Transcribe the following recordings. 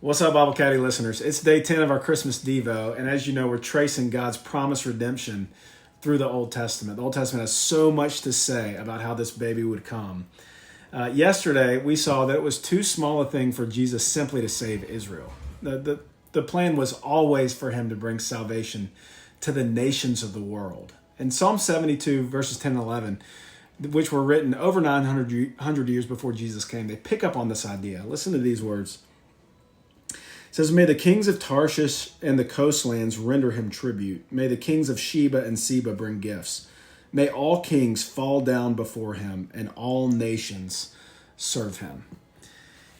What's up, Bible Caddy listeners? It's day 10 of our Christmas Devo, and as you know, we're tracing God's promised redemption through the Old Testament. The Old Testament has so much to say about how this baby would come. Yesterday, we saw that it was too small a thing for Jesus simply to save Israel. The plan was always for him to bring salvation to the nations of the world. In Psalm 72, verses 10 and 11, which were written over 900 years before Jesus came, they pick up on this idea. Listen to these words. It says, "May the kings of Tarshish and the coastlands render him tribute. May the kings of Sheba and Seba bring gifts. May all kings fall down before him and all nations serve him."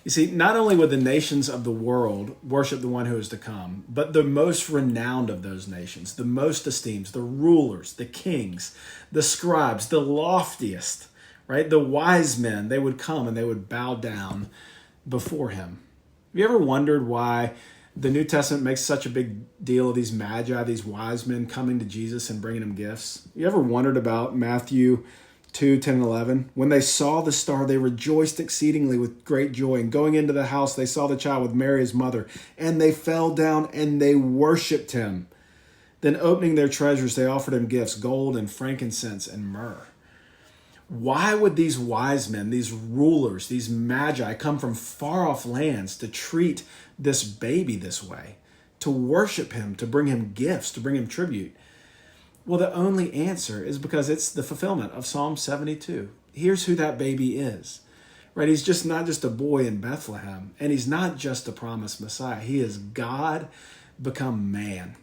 You see, not only would the nations of the world worship the one who is to come, but the most renowned of those nations, the most esteemed, the rulers, the kings, the scribes, the loftiest, right? The wise men, they would come and they would bow down before him. Have you ever wondered why the New Testament makes such a big deal of these magi, these wise men coming to Jesus and bringing him gifts? You ever wondered about Matthew 2, 10, and 11? When they saw the star, they rejoiced exceedingly with great joy. And going into the house, they saw the child with Mary, his mother, and they fell down and they worshiped him. Then opening their treasures, they offered him gifts, gold and frankincense and myrrh. Why would these wise men, these rulers, these magi come from far off lands to treat this baby this way, to worship him, to bring him gifts, to bring him tribute? Well, the only answer is because it's the fulfillment of Psalm 72. Here's who that baby is, right? He's just not just a boy in Bethlehem, and he's not just a promised Messiah. He is God become man.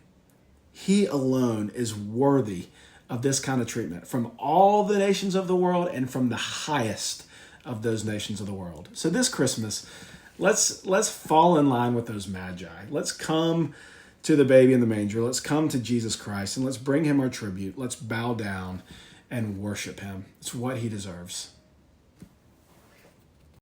He alone is worthy of this kind of treatment from all the nations of the world and from the highest of those nations of the world. So this Christmas, let's fall in line with those magi. Let's come to the baby in the manger. Let's come to Jesus Christ and let's bring him our tribute. Let's bow down and worship him. It's what he deserves.